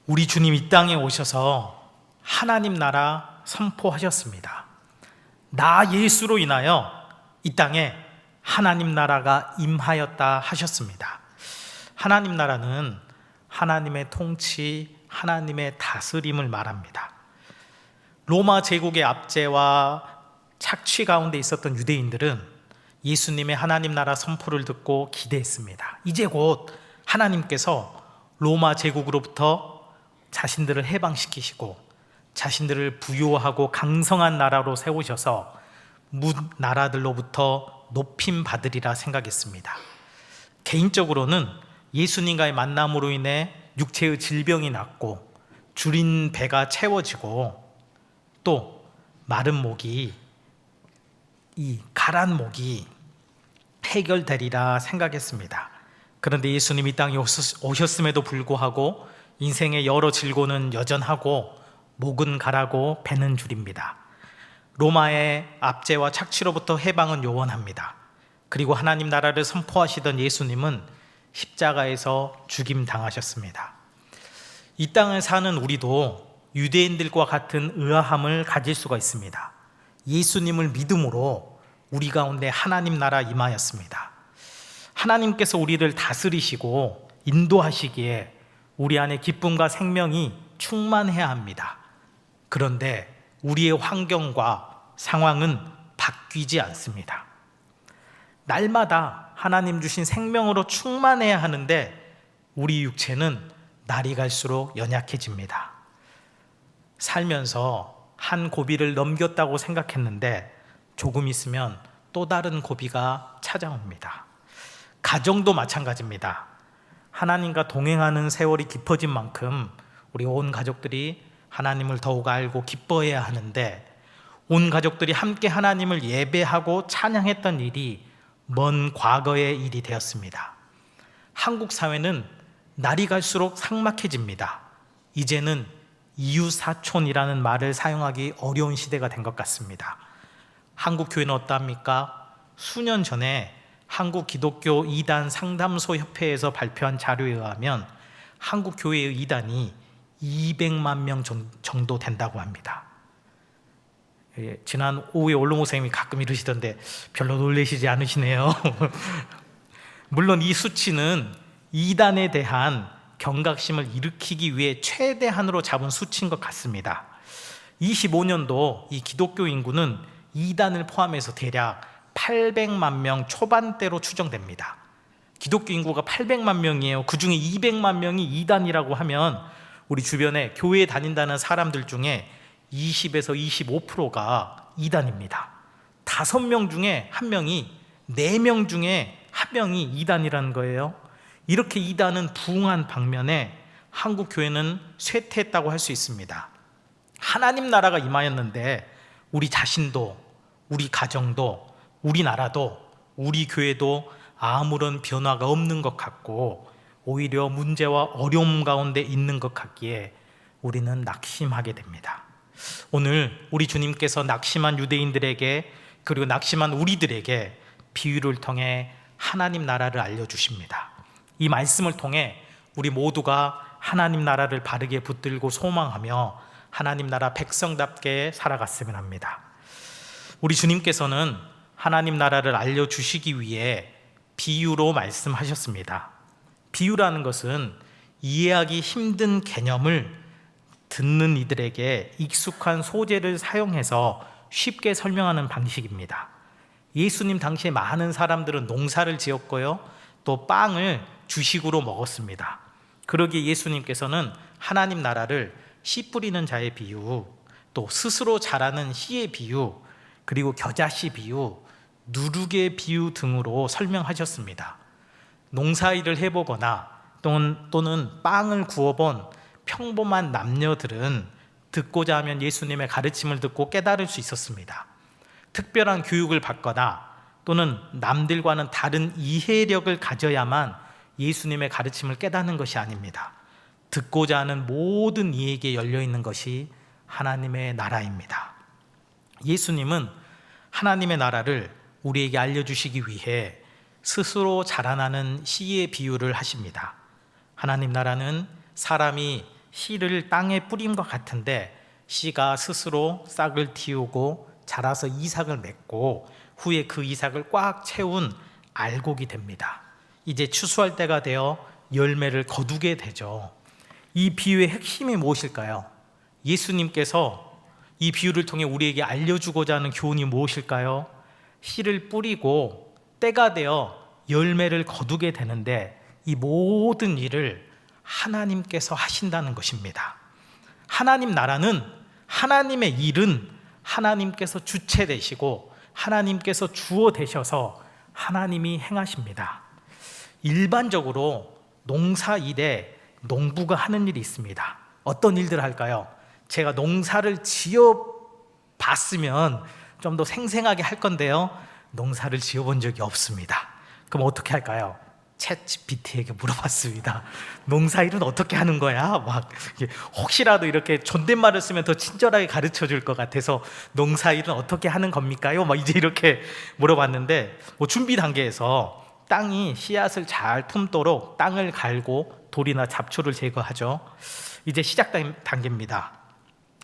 우리 주님 이 땅에 오셔서 하나님 나라 선포하셨습니다. 나 예수로 인하여 이 땅에 하나님 나라가 임하였다 하셨습니다. 하나님 나라는 하나님의 통치, 하나님의 다스림을 말합니다. 로마 제국의 압제와 착취 가운데 있었던 유대인들은 예수님의 하나님 나라 선포를 듣고 기대했습니다. 이제 곧 하나님께서 로마 제국으로부터 자신들을 해방시키시고 자신들을 부유하고 강성한 나라로 세우셔서 나라들로부터 높임 받으리라 생각했습니다. 개인적으로는 예수님과의 만남으로 인해 육체의 질병이 낫고 줄인 배가 채워지고 또 마른 목이, 이 가란 목이 해결되리라 생각했습니다. 그런데 예수님이 이 땅에 오셨음에도 불구하고 인생의 여러 질고는 여전하고 목은 가라고 배는 줄입니다. 로마의 압제와 착취로부터 해방은 요원합니다. 그리고 하나님 나라를 선포하시던 예수님은 십자가에서 죽임당하셨습니다. 이 땅을 사는 우리도 유대인들과 같은 의아함을 가질 수가 있습니다. 예수님을 믿음으로 우리 가운데 하나님 나라 임하였습니다. 하나님께서 우리를 다스리시고 인도하시기에 우리 안에 기쁨과 생명이 충만해야 합니다. 그런데 우리의 환경과 상황은 바뀌지 않습니다. 날마다 하나님 주신 생명으로 충만해야 하는데 우리 육체는 날이 갈수록 연약해집니다. 살면서 한 고비를 넘겼다고 생각했는데 조금 있으면 또 다른 고비가 찾아옵니다. 가정도 마찬가지입니다. 하나님과 동행하는 세월이 깊어진 만큼 우리 온 가족들이 하나님을 더욱 알고 기뻐해야 하는데 온 가족들이 함께 하나님을 예배하고 찬양했던 일이 먼 과거의 일이 되었습니다. 한국 사회는 날이 갈수록 삭막해집니다. 이제는 이웃사촌이라는 말을 사용하기 어려운 시대가 된 것 같습니다. 한국 교회는 어떠합니까? 수년 전에 한국 기독교 이단 상담소 협회에서 발표한 자료에 의하면 한국 교회의 이단이 200만 명 정도 된다고 합니다. 지난 오후에 원로목 선생님이 가끔 이러시던데 별로 놀라시지 않으시네요. 물론 이 수치는 이단에 대한 경각심을 일으키기 위해 최대한으로 잡은 수치인 것 같습니다. 25년도 이 기독교 인구는 이단을 포함해서 대략 800만 명 초반대로 추정됩니다. 기독교 인구가 800만 명이에요. 그 중에 200만 명이 이단이라고 하면 우리 주변에 교회에 다닌다는 사람들 중에 20에서 25%가 이단입니다. 5명 중에 1명이, 4명 중에 1명이 이단이라는 거예요. 이렇게 이단은 부흥한 방면에 한국 교회는 쇠퇴했다고 할 수 있습니다. 하나님 나라가 임하였는데 우리 자신도, 우리 가정도, 우리 나라도, 우리 교회도 아무런 변화가 없는 것 같고 오히려 문제와 어려움 가운데 있는 것 같기에 우리는 낙심하게 됩니다. 오늘 우리 주님께서 낙심한 유대인들에게 그리고 낙심한 우리들에게 비유를 통해 하나님 나라를 알려주십니다. 이 말씀을 통해 우리 모두가 하나님 나라를 바르게 붙들고 소망하며 하나님 나라 백성답게 살아갔으면 합니다. 우리 주님께서는 하나님 나라를 알려주시기 위해 비유로 말씀하셨습니다. 비유라는 것은 이해하기 힘든 개념을 듣는 이들에게 익숙한 소재를 사용해서 쉽게 설명하는 방식입니다. 예수님 당시에 많은 사람들은 농사를 지었고요, 또 빵을 주식으로 먹었습니다. 그러기에 예수님께서는 하나님 나라를 씨 뿌리는 자의 비유, 또 스스로 자라는 씨의 비유, 그리고 겨자씨 비유, 누룩의 비유 등으로 설명하셨습니다. 농사일을 해보거나 또는 빵을 구워본 평범한 남녀들은 듣고자 하면 예수님의 가르침을 듣고 깨달을 수 있었습니다. 특별한 교육을 받거나 또는 남들과는 다른 이해력을 가져야만 예수님의 가르침을 깨닫는 것이 아닙니다. 듣고자 하는 모든 이에게 열려있는 것이 하나님의 나라입니다. 예수님은 하나님의 나라를 우리에게 알려주시기 위해 스스로 자라나는 씨의 비유를 하십니다. 하나님 나라는 사람이 씨를 땅에 뿌림과 같은데 씨가 스스로 싹을 틔우고 자라서 이삭을 맺고 후에 그 이삭을 꽉 채운 알곡이 됩니다. 이제 추수할 때가 되어 열매를 거두게 되죠. 이 비유의 핵심이 무엇일까요? 예수님께서 이 비유를 통해 우리에게 알려주고자 하는 교훈이 무엇일까요? 씨를 뿌리고 때가 되어 열매를 거두게 되는데 이 모든 일을 하나님께서 하신다는 것입니다. 하나님 나라는, 하나님의 일은 하나님께서 주체되시고 하나님께서 주어 되셔서 하나님이 행하십니다. 일반적으로 농사 일에 농부가 하는 일이 있습니다. 어떤 일들을 할까요? 제가 농사를 지어 봤으면 좀 더 생생하게 할 건데요, 농사를 지어 본 적이 없습니다. 그럼 어떻게 할까요? 챗GPT에게 물어봤습니다. 농사일은 어떻게 하는 거야? 막 혹시라도 이렇게 존댓말을 쓰면 더 친절하게 가르쳐 줄 것 같아서 농사일은 어떻게 하는 겁니까요? 막 이제 이렇게 물어봤는데, 준비 단계에서 땅이 씨앗을 잘 품도록 땅을 갈고 돌이나 잡초를 제거하죠. 이제 시작 단계입니다.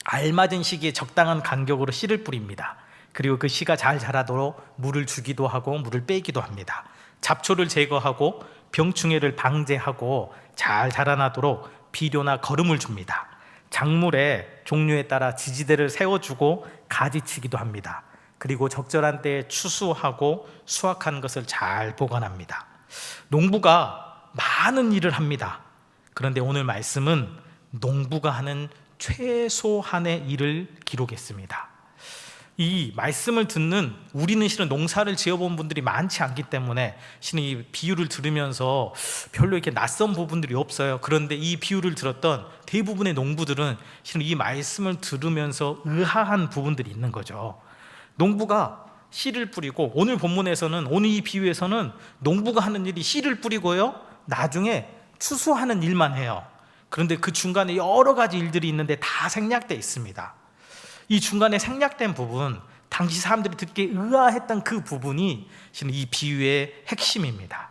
알맞은 시기에 적당한 간격으로 씨를 뿌립니다. 그리고 그 씨가 잘 자라도록 물을 주기도 하고 물을 빼기도 합니다. 잡초를 제거하고 병충해를 방제하고 잘 자라나도록 비료나 거름을 줍니다. 작물의 종류에 따라 지지대를 세워주고 가지치기도 합니다. 그리고 적절한 때에 추수하고 수확한 것을 잘 보관합니다. 농부가 많은 일을 합니다. 그런데 오늘 말씀은 농부가 하는 최소한의 일을 기록했습니다. 이 말씀을 듣는 우리는 실은 농사를 지어본 분들이 많지 않기 때문에 실은 이 비유를 들으면서 별로 이렇게 낯선 부분들이 없어요. 그런데 이 비유를 들었던 대부분의 농부들은 실은 이 말씀을 들으면서 의아한 부분들이 있는 거죠. 농부가 씨를 뿌리고, 오늘 본문에서는, 오늘 이 비유에서는 농부가 하는 일이 씨를 뿌리고요, 나중에 추수하는 일만 해요. 그런데 그 중간에 여러 가지 일들이 있는데 다 생략되어 있습니다. 이 중간에 생략된 부분, 당시 사람들이 듣기에 의아했던 그 부분이 실은 이 비유의 핵심입니다.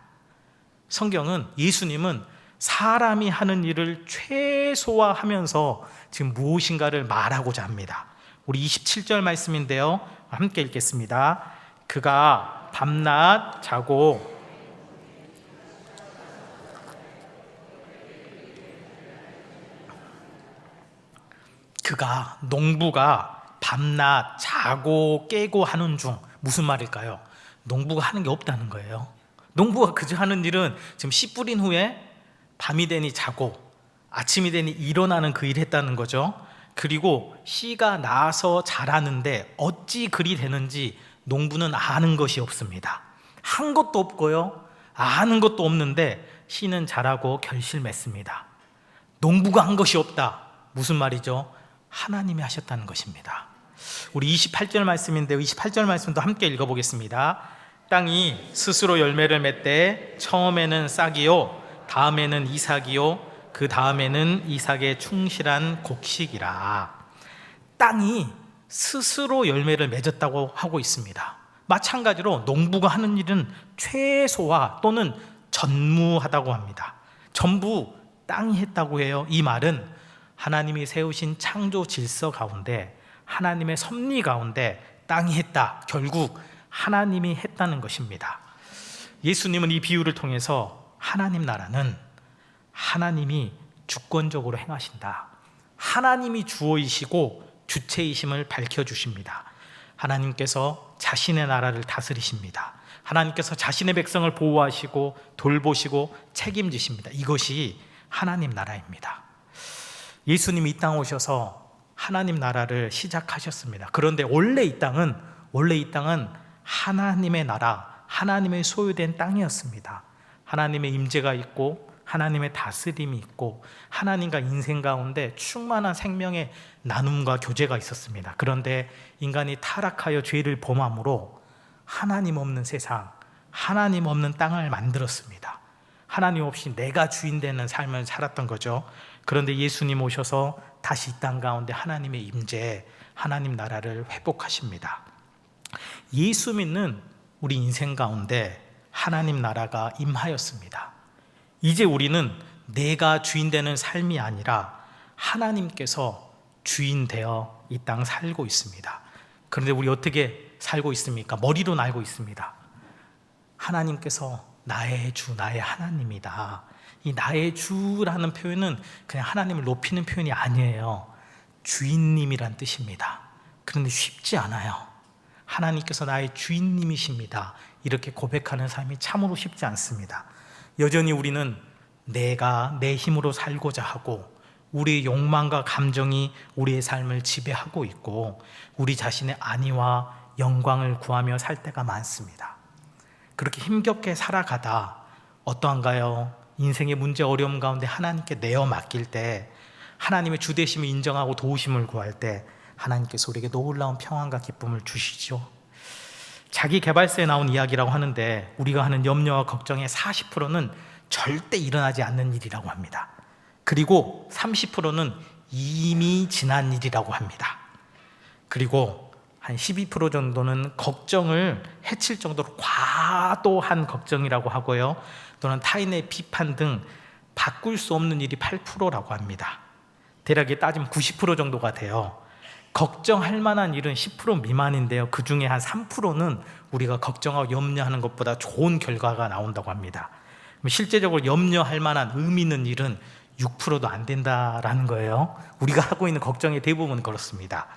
성경은, 예수님은 사람이 하는 일을 최소화하면서 지금 무엇인가를 말하고자 합니다. 우리 27절 말씀인데요, 함께 읽겠습니다. 그가 밤낮 자고 농부가 밤낮 자고 깨고 하는 중, 무슨 말일까요? 농부가 하는 게 없다는 거예요. 농부가 그저 하는 일은 지금 씨 뿌린 후에 밤이 되니 자고 아침이 되니 일어나는 그 일을 했다는 거죠. 그리고 씨가 나서 자라는데 어찌 그리 되는지 농부는 아는 것이 없습니다. 한 것도 없고요, 아는 것도 없는데 씨는 자라고 결실 맺습니다. 농부가 한 것이 없다. 무슨 말이죠? 하나님이 하셨다는 것입니다. 우리 28절 말씀인데요, 28절 말씀도 함께 읽어보겠습니다. 땅이 스스로 열매를 맺되 처음에는 싹이요 다음에는 이삭이요 그 다음에는 이삭의 충실한 곡식이라. 땅이 스스로 열매를 맺었다고 하고 있습니다. 마찬가지로 농부가 하는 일은 최소화 또는 전무하다고 합니다. 전부 땅이 했다고 해요. 이 말은 하나님이 세우신 창조 질서 가운데, 하나님의 섭리 가운데 땅이 했다, 결국 하나님이 했다는 것입니다. 예수님은 이 비유를 통해서 하나님 나라는 하나님이 주권적으로 행하신다, 하나님이 주어이시고 주체이심을 밝혀주십니다. 하나님께서 자신의 나라를 다스리십니다. 하나님께서 자신의 백성을 보호하시고 돌보시고 책임지십니다. 이것이 하나님 나라입니다. 예수님이 이 땅 오셔서 하나님 나라를 시작하셨습니다. 그런데 원래 이 땅은 하나님의 나라, 하나님의 소유된 땅이었습니다. 하나님의 임재가 있고 하나님의 다스림이 있고 하나님과 인생 가운데 충만한 생명의 나눔과 교제가 있었습니다. 그런데 인간이 타락하여 죄를 범함으로 하나님 없는 세상, 하나님 없는 땅을 만들었습니다. 하나님 없이 내가 주인 되는 삶을 살았던 거죠. 그런데 예수님 오셔서 다시 이 땅 가운데 하나님의 임재, 하나님 나라를 회복하십니다. 예수 믿는 우리 인생 가운데 하나님 나라가 임하였습니다. 이제 우리는 내가 주인 되는 삶이 아니라 하나님께서 주인 되어 이 땅 살고 있습니다. 그런데 우리 어떻게 살고 있습니까? 머리로는 알고 있습니다. 하나님께서 나의 주, 나의 하나님이다. 이 나의 주라는 표현은 그냥 하나님을 높이는 표현이 아니에요. 주인님이란 뜻입니다. 그런데 쉽지 않아요. 하나님께서 나의 주인님이십니다. 이렇게 고백하는 삶이 참으로 쉽지 않습니다. 여전히 우리는 내가 내 힘으로 살고자 하고 우리의 욕망과 감정이 우리의 삶을 지배하고 있고 우리 자신의 안위와 영광을 구하며 살 때가 많습니다. 그렇게 힘겹게 살아가다 어떠한가요? 인생의 문제 어려움 가운데 하나님께 내어 맡길 때, 하나님의 주되심을 인정하고 도우심을 구할 때 하나님께서 우리에게 놀라운 평안과 기쁨을 주시죠. 자기 개발서에 나온 이야기라고 하는데 우리가 하는 염려와 걱정의 40%는 절대 일어나지 않는 일이라고 합니다. 그리고 30%는 이미 지난 일이라고 합니다. 그리고 한 12% 정도는 걱정을 해칠 정도로 과도한 걱정이라고 하고요. 또는 타인의 비판 등 바꿀 수 없는 일이 8%라고 합니다. 대략에 따지면 90% 정도가 돼요. 걱정할 만한 일은 10% 미만인데요. 그 중에 한 3%는 우리가 걱정하고 염려하는 것보다 좋은 결과가 나온다고 합니다. 실제적으로 염려할 만한 의미 있는 일은 6%도 안 된다라는 거예요. 우리가 하고 있는 걱정의 대부분은 그렇습니다.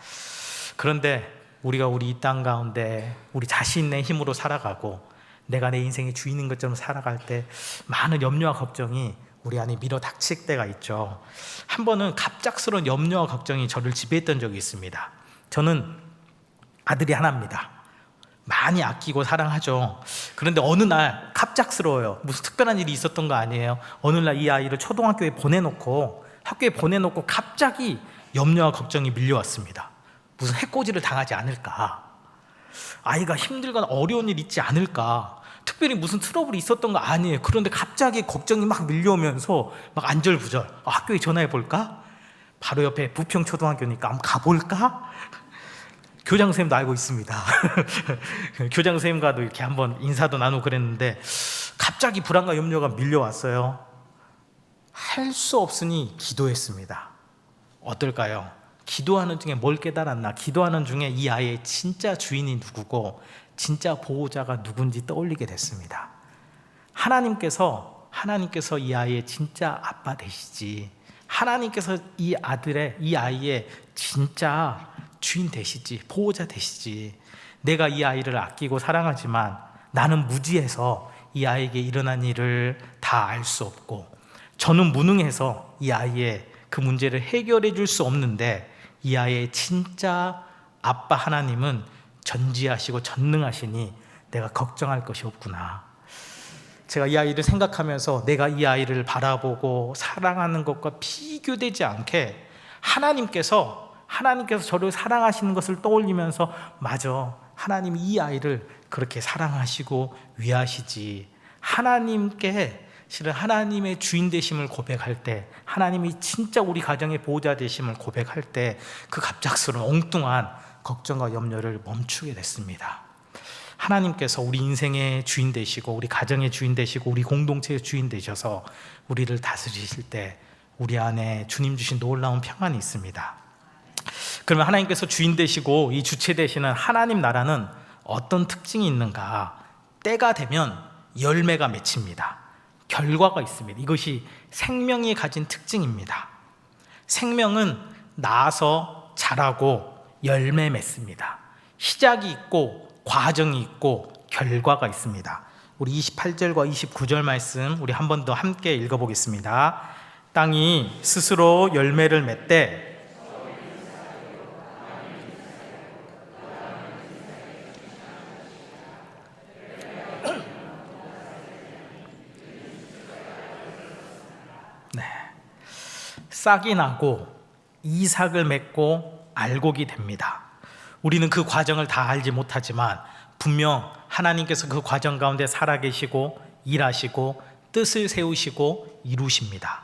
그런데 우리가 우리 이 땅 가운데 우리 자신의 힘으로 살아가고 내가 내 인생의 주인인 것처럼 살아갈 때 많은 염려와 걱정이 우리 안에 밀어닥칠 때가 있죠. 한 번은 갑작스러운 염려와 걱정이 저를 지배했던 적이 있습니다. 저는 아들이 하나입니다. 많이 아끼고 사랑하죠. 그런데 어느 날 갑작스러워요. 무슨 특별한 일이 있었던 거 아니에요. 어느 날 이 아이를 초등학교에 보내놓고 학교에 보내놓고 갑자기 염려와 걱정이 밀려왔습니다. 무슨 해코지를 당하지 않을까, 아이가 힘들거나 어려운 일 있지 않을까, 특별히 무슨 트러블이 있었던 거 아니에요. 그런데 갑자기 걱정이 막 밀려오면서 막 안절부절, 학교에 전화해 볼까? 바로 옆에 부평초등학교니까 한번 가볼까? 교장 선생님도 알고 있습니다. 교장 선생님과도 이렇게 한번 인사도 나누고 그랬는데 갑자기 불안과 염려가 밀려왔어요. 할 수 없으니 기도했습니다. 어떨까요? 기도하는 중에 뭘 깨달았나? 기도하는 중에 이 아이의 진짜 주인이 누구고 진짜 보호자가 누군지 떠올리게 됐습니다. 하나님께서 이 아이의 진짜 아빠 되시지, 하나님께서 이 아이의 진짜 주인 되시지, 보호자 되시지. 내가 이 아이를 아끼고 사랑하지만 나는 무지해서 이 아이에게 일어난 일을 다 알 수 없고 저는 무능해서 이 아이의 그 문제를 해결해 줄 수 없는데 이 아이의 진짜 아빠 하나님은 전지하시고 전능하시니 내가 걱정할 것이 없구나. 제가 이 아이를 생각하면서 내가 이 아이를 바라보고 사랑하는 것과 비교되지 않게 하나님께서 저를 사랑하시는 것을 떠올리면서 맞아, 하나님이 이 아이를 그렇게 사랑하시고 위하시지. 하나님께 실은 하나님의 주인 되심을 고백할 때, 하나님이 진짜 우리 가정의 보호자 되심을 고백할 때 그 갑작스러운 엉뚱한 걱정과 염려를 멈추게 됐습니다. 하나님께서 우리 인생의 주인 되시고 우리 가정의 주인 되시고 우리 공동체의 주인 되셔서 우리를 다스리실 때 우리 안에 주님 주신 놀라운 평안이 있습니다. 그러면 하나님께서 주인 되시고 이 주체 되시는 하나님 나라는 어떤 특징이 있는가? 때가 되면 열매가 맺힙니다. 결과가 있습니다. 이것이 생명이 가진 특징입니다. 생명은 나서 자라고 열매 맺습니다. 시작이 있고 과정이 있고 결과가 있습니다. 우리 28절과 29절 말씀 우리 한 번 더 함께 읽어보겠습니다. 땅이 스스로 열매를 맺되 싹이 나고 이삭을 맺고 알곡이 됩니다. 우리는 그 과정을 다 알지 못하지만 분명 하나님께서 그 과정 가운데 살아계시고 일하시고 뜻을 세우시고 이루십니다.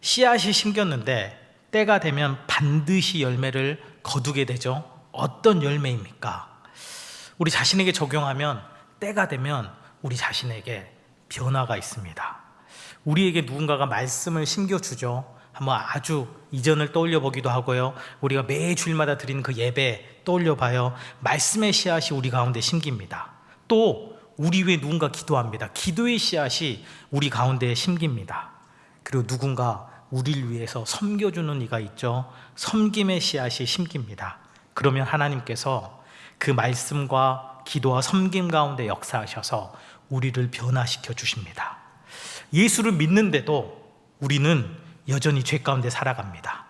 씨앗이 심겼는데 때가 되면 반드시 열매를 거두게 되죠. 어떤 열매입니까? 우리 자신에게 적용하면 때가 되면 우리 자신에게 변화가 있습니다. 우리에게 누군가가 말씀을 심겨주죠. 한번 아주 이전을 떠올려 보기도 하고요. 우리가 매 주일마다 드리는 그 예배 떠올려 봐요. 말씀의 씨앗이 우리 가운데 심깁니다. 또 우리 위해 누군가 기도합니다. 기도의 씨앗이 우리 가운데 심깁니다. 그리고 누군가 우리를 위해서 섬겨주는 이가 있죠. 섬김의 씨앗이 심깁니다. 그러면 하나님께서 그 말씀과 기도와 섬김 가운데 역사하셔서 우리를 변화시켜 주십니다. 예수를 믿는데도 우리는 여전히 죄 가운데 살아갑니다.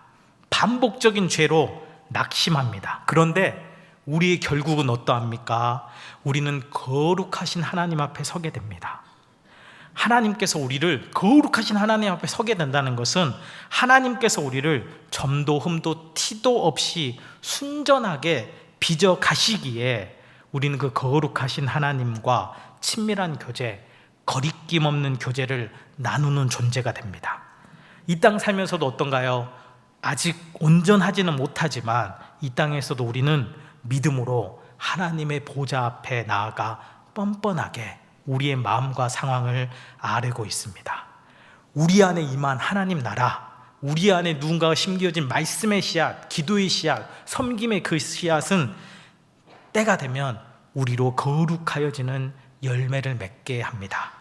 반복적인 죄로 낙심합니다. 그런데 우리의 결국은 어떠합니까? 우리는 거룩하신 하나님 앞에 서게 됩니다. 하나님께서 우리를, 거룩하신 하나님 앞에 서게 된다는 것은 하나님께서 우리를 점도 흠도 티도 없이 순전하게 빚어 가시기에 우리는 그 거룩하신 하나님과 친밀한 교제, 거리낌 없는 교제를 나누는 존재가 됩니다. 이 땅 살면서도 어떤가요? 아직 온전하지는 못하지만 이 땅에서도 우리는 믿음으로 하나님의 보좌 앞에 나아가 뻔뻔하게 우리의 마음과 상황을 아뢰고 있습니다. 우리 안에 임한 하나님 나라, 우리 안에 누군가가 심겨진 말씀의 씨앗, 기도의 씨앗, 섬김의 그 씨앗은 때가 되면 우리로 거룩하여지는 열매를 맺게 합니다.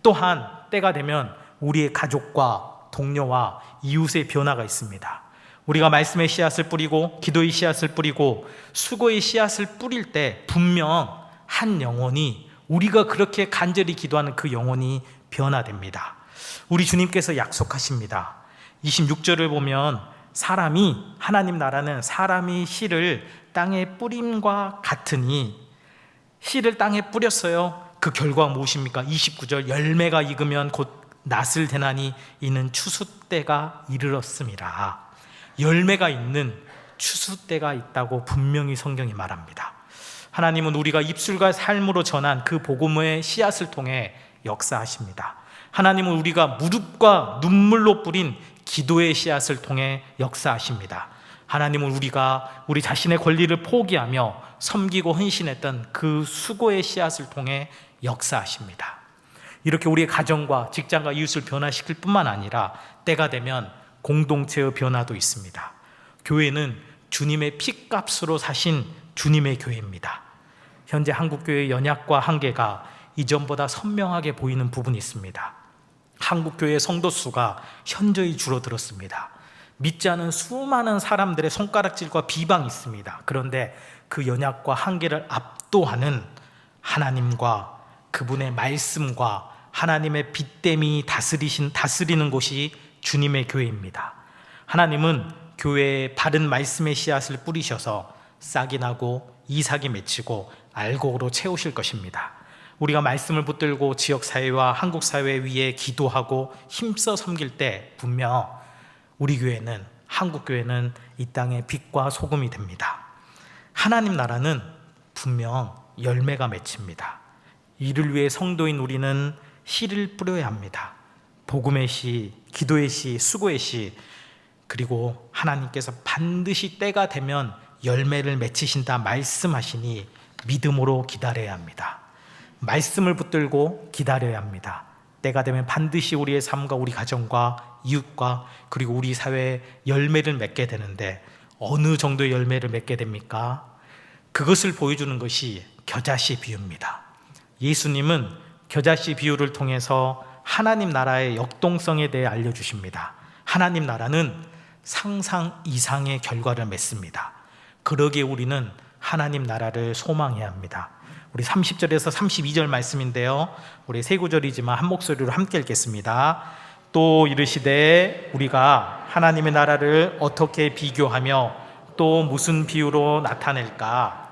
또한 때가 되면 우리의 가족과 동료와 이웃의 변화가 있습니다. 우리가 말씀의 씨앗을 뿌리고 기도의 씨앗을 뿌리고 수고의 씨앗을 뿌릴 때 분명 한 영혼이, 우리가 그렇게 간절히 기도하는 그 영혼이 변화됩니다. 우리 주님께서 약속하십니다. 26절을 보면 사람이, 하나님 나라는 사람이 씨를 땅에 뿌림과 같으니, 씨를 땅에 뿌렸어요. 그 결과가 무엇입니까? 29절, 열매가 익으면 곧 낫을 대나니 이는 추수 때가 이르렀음이라. 열매가 있는 추수 때가 있다고 분명히 성경이 말합니다. 하나님은 우리가 입술과 삶으로 전한 그 복음의 씨앗을 통해 역사하십니다. 하나님은 우리가 무릎과 눈물로 뿌린 기도의 씨앗을 통해 역사하십니다. 하나님은 우리가 우리 자신의 권리를 포기하며 섬기고 헌신했던 그 수고의 씨앗을 통해 역사하십니다. 이렇게 우리의 가정과 직장과 이웃을 변화시킬 뿐만 아니라 때가 되면 공동체의 변화도 있습니다. 교회는 주님의 피값으로 사신 주님의 교회입니다. 현재 한국교회의 연약과 한계가 이전보다 선명하게 보이는 부분이 있습니다. 한국교회의 성도 수가 현저히 줄어들었습니다. 믿지 않은 수많은 사람들의 손가락질과 비방이 있습니다. 그런데 그 연약과 한계를 압도하는 하나님과 그분의 말씀과 하나님의 빛됨이 다스리는 곳이 주님의 교회입니다. 하나님은 교회에 바른 말씀의 씨앗을 뿌리셔서 싹이 나고 이삭이 맺히고 알곡으로 채우실 것입니다. 우리가 말씀을 붙들고 지역사회와 한국사회 위에 기도하고 힘써 섬길 때 분명 우리 교회는, 한국교회는 이 땅의 빛과 소금이 됩니다. 하나님 나라는 분명 열매가 맺힙니다. 이를 위해 성도인 우리는 씨를 뿌려야 합니다. 복음의 씨, 기도의 씨, 수고의 씨, 그리고 하나님께서 반드시 때가 되면 열매를 맺히신다 말씀하시니 믿음으로 기다려야 합니다. 말씀을 붙들고 기다려야 합니다. 때가 되면 반드시 우리의 삶과 우리 가정과 이웃과 그리고 우리 사회에 열매를 맺게 되는데 어느 정도의 열매를 맺게 됩니까? 그것을 보여주는 것이 겨자씨 비유입니다. 예수님은 겨자씨 비유를 통해서 하나님 나라의 역동성에 대해 알려주십니다. 하나님 나라는 상상 이상의 결과를 맺습니다. 그러기에 우리는 하나님 나라를 소망해야 합니다. 우리 30절에서 32절 말씀인데요, 우리 세 구절이지만 한 목소리로 함께 읽겠습니다. 또 이르시되 우리가 하나님의 나라를 어떻게 비교하며 또 무슨 비유로 나타낼까?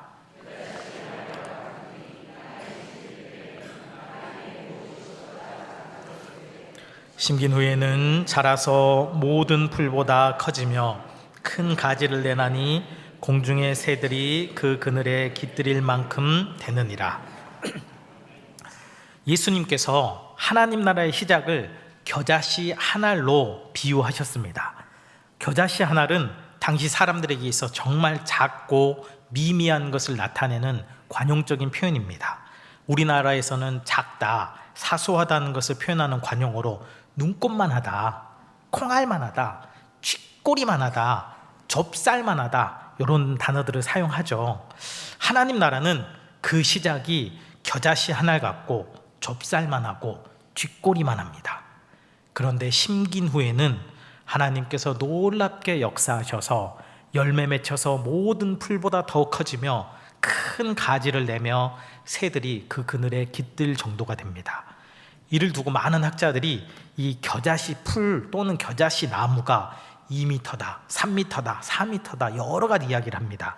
심긴 후에는 자라서 모든 풀보다 커지며 큰 가지를 내나니 공중의 새들이 그 그늘에 깃들일 만큼 되느니라. 예수님께서 하나님 나라의 시작을 겨자씨 한 알로 비유하셨습니다. 겨자씨 한 알은 당시 사람들에게 있어 정말 작고 미미한 것을 나타내는 관용적인 표현입니다. 우리나라에서는 작다, 사소하다는 것을 표현하는 관용어로 눈꽃만 하다, 콩알만 하다, 쥐꼬리만하다, 좁쌀만하다, 이런 단어들을 사용하죠. 하나님 나라는 그 시작이 겨자씨 하나 같고 좁쌀만하고 쥐꼬리만합니다. 그런데 심긴 후에는 하나님께서 놀랍게 역사하셔서 열매 맺혀서 모든 풀보다 더 커지며 큰 가지를 내며 새들이 그 그늘에 깃들 정도가 됩니다. 이를 두고 많은 학자들이 이 겨자씨 풀 또는 겨자씨 나무가 2m다, 3m다, 4m다 여러 가지 이야기를 합니다.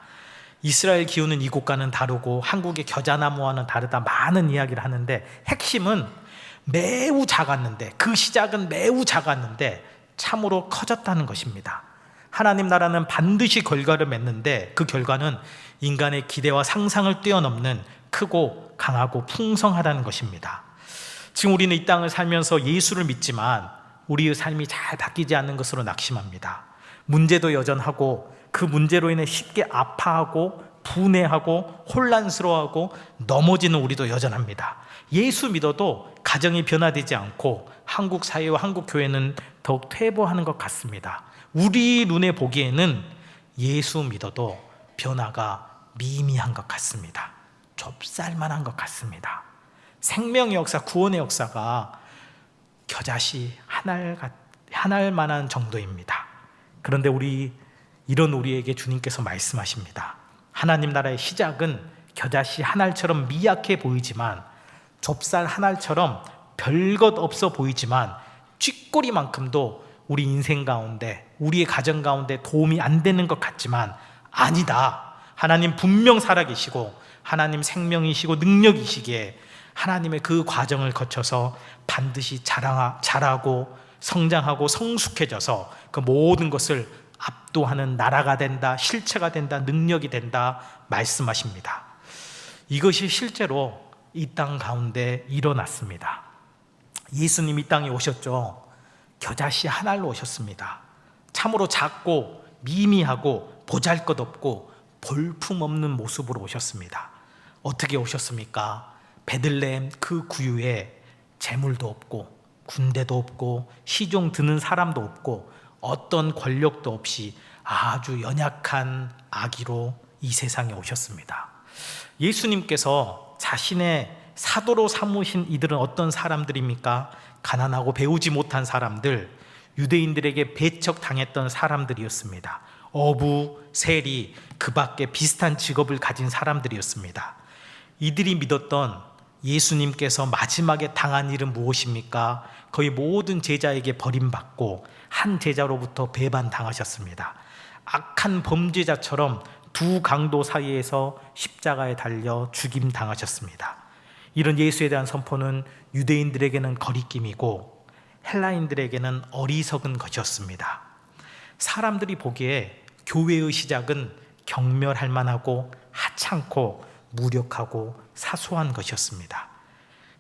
이스라엘 기후는 이곳과는 다르고 한국의 겨자나무와는 다르다 많은 이야기를 하는데 핵심은 매우 작았는데, 그 시작은 매우 작았는데 참으로 커졌다는 것입니다. 하나님 나라는 반드시 결과를 맺는데 그 결과는 인간의 기대와 상상을 뛰어넘는 크고 강하고 풍성하다는 것입니다. 지금 우리는 이 땅을 살면서 예수를 믿지만 우리의 삶이 잘 바뀌지 않는 것으로 낙심합니다. 문제도 여전하고 그 문제로 인해 쉽게 아파하고 분해하고 혼란스러워하고 넘어지는 우리도 여전합니다. 예수 믿어도 가정이 변화되지 않고 한국 사회와 한국 교회는 더욱 퇴보하는 것 같습니다. 우리 눈에 보기에는 예수 믿어도 변화가 미미한 것 같습니다. 좁쌀만한 것 같습니다. 생명의 역사, 구원의 역사가 겨자씨 한 알만한 정도입니다. 그런데 이런 우리에게 주님께서 말씀하십니다. 하나님 나라의 시작은 겨자씨 한 알처럼 미약해 보이지만, 좁쌀 한 알처럼 별것 없어 보이지만 쥐꼬리만큼도 우리 인생 가운데, 우리의 가정 가운데 도움이 안 되는 것 같지만 아니다. 하나님 분명 살아계시고 하나님 생명이시고 능력이시기에 하나님의 그 과정을 거쳐서 반드시 자라고 성장하고 성숙해져서 그 모든 것을 압도하는 나라가 된다, 실체가 된다, 능력이 된다 말씀하십니다. 이것이 실제로 이 땅 가운데 일어났습니다. 예수님 이 땅에 오셨죠. 겨자씨 한 알로 오셨습니다. 참으로 작고 미미하고 보잘것없고 볼품없는 모습으로 오셨습니다. 어떻게 오셨습니까? 베들레헴 그 구유에 재물도 없고 군대도 없고 시종 드는 사람도 없고 어떤 권력도 없이 아주 연약한 아기로 이 세상에 오셨습니다. 예수님께서 자신의 사도로 삼으신 이들은 어떤 사람들입니까? 가난하고 배우지 못한 사람들, 유대인들에게 배척당했던 사람들이었습니다. 어부, 세리, 그 밖에 비슷한 직업을 가진 사람들이었습니다. 이들이 믿었던 예수님께서 마지막에 당한 일은 무엇입니까? 거의 모든 제자에게 버림받고 한 제자로부터 배반당하셨습니다. 악한 범죄자처럼 두 강도 사이에서 십자가에 달려 죽임당하셨습니다. 이런 예수에 대한 선포는 유대인들에게는 거리낌이고 헬라인들에게는 어리석은 것이었습니다. 사람들이 보기에 교회의 시작은 경멸할 만하고 하찮고 무력하고 사소한 것이었습니다.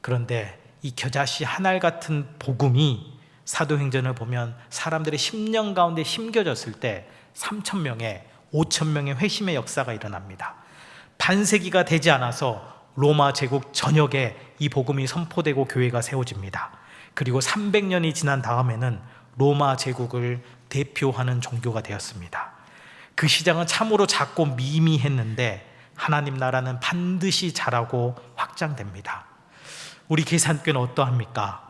그런데 이 겨자씨 한 알 같은 복음이 사도행전을 보면 사람들의 심령 가운데 심겨졌을 때 3,000명의 5,000명의 회심의 역사가 일어납니다. 반세기가 되지 않아서 로마 제국 전역에 이 복음이 선포되고 교회가 세워집니다. 그리고 300년이 지난 다음에는 로마 제국을 대표하는 종교가 되었습니다. 그 시장은 참으로 작고 미미했는데 하나님 나라는 반드시 자라고 확장됩니다. 우리 계산교는 어떠합니까?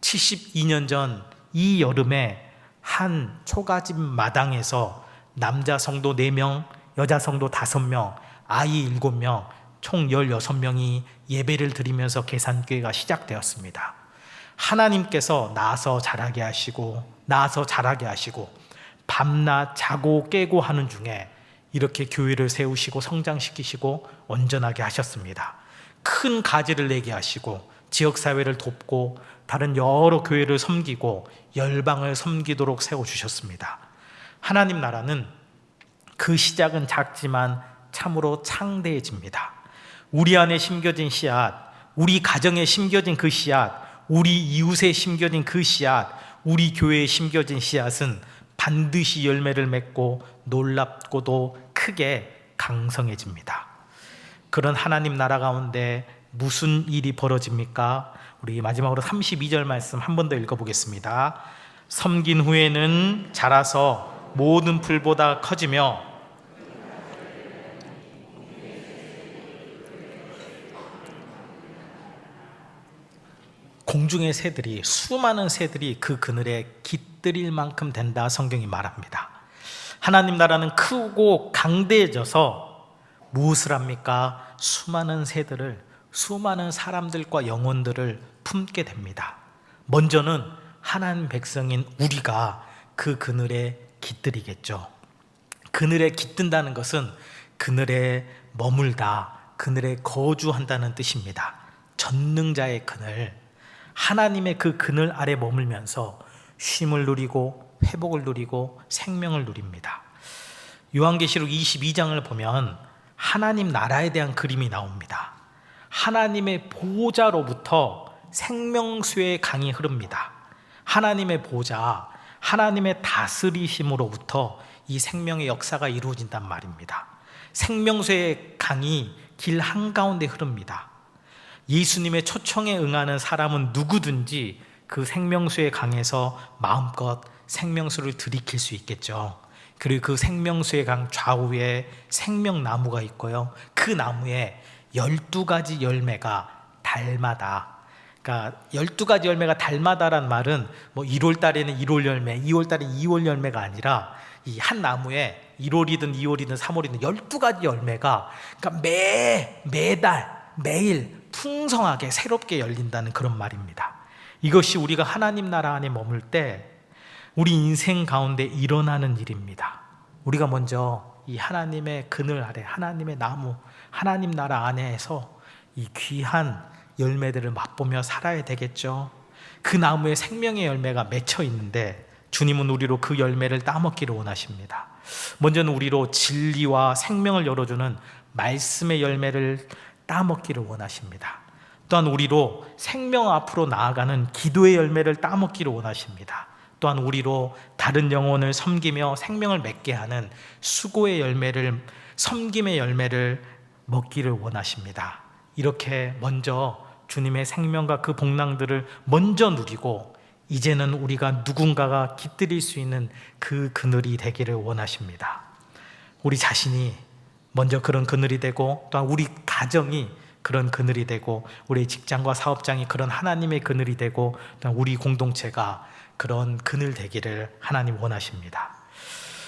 72년 전 이 여름에 한 초가집 마당에서 남자 성도 4명, 여자 성도 5명, 아이 7명, 총 16명이 예배를 드리면서 계산교회가 시작되었습니다. 하나님께서 낳아서 자라게 하시고 밤낮 자고 깨고 하는 중에 이렇게 교회를 세우시고 성장시키시고 온전하게 하셨습니다. 큰 가지를 내게 하시고 지역사회를 돕고 다른 여러 교회를 섬기고 열방을 섬기도록 세워주셨습니다. 하나님 나라는 그 시작은 작지만 참으로 창대해집니다. 우리 안에 심겨진 씨앗, 우리 가정에 심겨진 그 씨앗, 우리 이웃에 심겨진 그 씨앗, 우리 교회에 심겨진 씨앗은 반드시 열매를 맺고 놀랍고도 크게 강성해집니다. 그런 하나님 나라 가운데 무슨 일이 벌어집니까? 우리 마지막으로 32절 말씀 한 번 더 읽어보겠습니다. 섬긴 후에는 자라서 모든 풀보다 커지며 공중의 새들이, 수많은 새들이 그 그늘에 깃들일 만큼 된다, 성경이 말합니다. 하나님 나라는 크고 강대해져서 무엇을 합니까? 수많은 새들을, 수많은 사람들과 영혼들을 품게 됩니다. 먼저는 하나님 백성인 우리가 그 그늘에 깃들이겠죠. 그늘에 깃든다는 것은 그늘에 머물다, 그늘에 거주한다는 뜻입니다. 전능자의 그늘, 하나님의 그 그늘 아래 머물면서 쉼을 누리고 회복을 누리고 생명을 누립니다. 요한계시록 22장을 보면 하나님 나라에 대한 그림이 나옵니다. 하나님의 보호자로부터 생명수의 강이 흐릅니다. 하나님의 보호자, 하나님의 다스리심으로부터 이 생명의 역사가 이루어진단 말입니다. 생명수의 강이 길 한가운데 흐릅니다. 예수님의 초청에 응하는 사람은 누구든지 그 생명수의 강에서 마음껏 생명수를 들이킬 수 있겠죠. 그리고 그 생명수의 강 좌우에 생명나무가 있고요. 그 나무에 12가지 열매가 달마다, 그러니까 12가지 열매가 달마다란 말은 뭐 1월 달에는 1월 열매, 2월 달에 2월 열매가 아니라 이 한 나무에 1월이든 2월이든 3월이든 12가지 열매가, 그러니까 매달 매일 풍성하게 새롭게 열린다는 그런 말입니다. 이것이 우리가 하나님 나라 안에 머물 때 우리 인생 가운데 일어나는 일입니다. 우리가 먼저 이 하나님의 그늘 아래, 하나님의 나무, 하나님 나라 안에서 이 귀한 열매들을 맛보며 살아야 되겠죠. 그 나무에 생명의 열매가 맺혀 있는데 주님은 우리로 그 열매를 따먹기를 원하십니다. 먼저는 우리로 진리와 생명을 열어주는 말씀의 열매를 따먹기를 원하십니다. 또한 우리로 생명 앞으로 나아가는 기도의 열매를 따먹기를 원하십니다. 또한 우리로 다른 영혼을 섬기며 생명을 맺게 하는 수고의 열매를, 섬김의 열매를 먹기를 원하십니다. 이렇게 먼저 주님의 생명과 그 복랑들을 먼저 누리고 이제는 우리가 누군가가 깃들일 수 있는 그 그늘이 되기를 원하십니다. 우리 자신이 먼저 그런 그늘이 되고, 또한 우리 가정이 그런 그늘이 되고, 우리 직장과 사업장이 그런 하나님의 그늘이 되고, 또한 우리 공동체가 그런 그늘 되기를 하나님 원하십니다.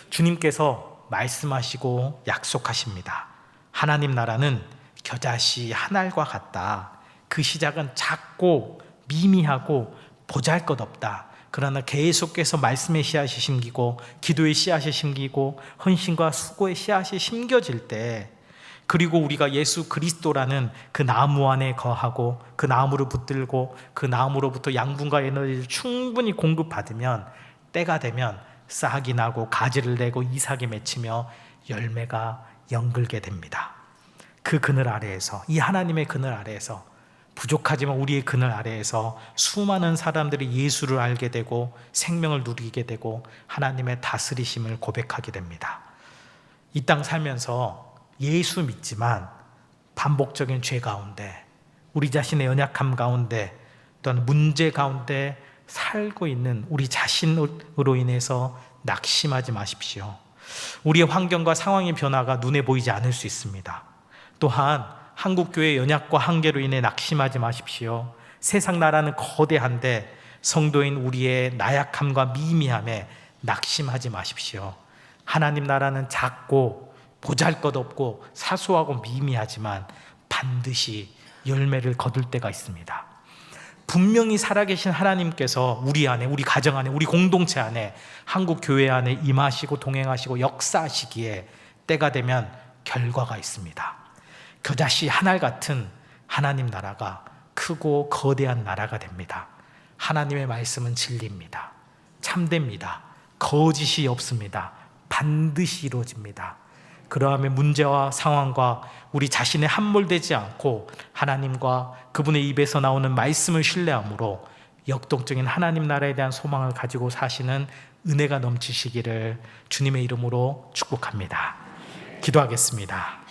주님께서 말씀하시고 약속하십니다. 하나님 나라는 겨자씨 한 알과 같다. 그 시작은 작고 미미하고 보잘것없다. 그러나 계속해서 말씀의 씨앗이 심기고 기도의 씨앗이 심기고 헌신과 수고의 씨앗이 심겨질 때, 그리고 우리가 예수 그리스도라는 그 나무 안에 거하고 그 나무를 붙들고 그 나무로부터 양분과 에너지를 충분히 공급받으면 때가 되면 싹이 나고 가지를 내고 이삭이 맺히며 열매가 연글게 됩니다. 그 그늘 아래에서, 이 하나님의 그늘 아래에서, 부족하지만 우리의 그늘 아래에서 수많은 사람들이 예수를 알게 되고 생명을 누리게 되고 하나님의 다스리심을 고백하게 됩니다. 이 땅 살면서 예수 믿지만 반복적인 죄 가운데, 우리 자신의 연약함 가운데, 또한 문제 가운데 살고 있는 우리 자신으로 인해서 낙심하지 마십시오. 우리의 환경과 상황의 변화가 눈에 보이지 않을 수 있습니다. 또한 한국교회의 연약과 한계로 인해 낙심하지 마십시오. 세상 나라는 거대한데 성도인 우리의 나약함과 미미함에 낙심하지 마십시오. 하나님 나라는 작고 보잘것없고 사소하고 미미하지만 반드시 열매를 거둘 때가 있습니다. 분명히 살아계신 하나님께서 우리 안에, 우리 가정 안에, 우리 공동체 안에, 한국 교회 안에 임하시고 동행하시고 역사하시기에 때가 되면 결과가 있습니다. 겨자씨 한 알 같은 하나님 나라가 크고 거대한 나라가 됩니다. 하나님의 말씀은 진리입니다. 참됩니다. 거짓이 없습니다. 반드시 이루어집니다. 그러하면 문제와 상황과 우리 자신에 함몰되지 않고 하나님과 그분의 입에서 나오는 말씀을 신뢰함으로 역동적인 하나님 나라에 대한 소망을 가지고 사시는 은혜가 넘치시기를 주님의 이름으로 축복합니다. 기도하겠습니다.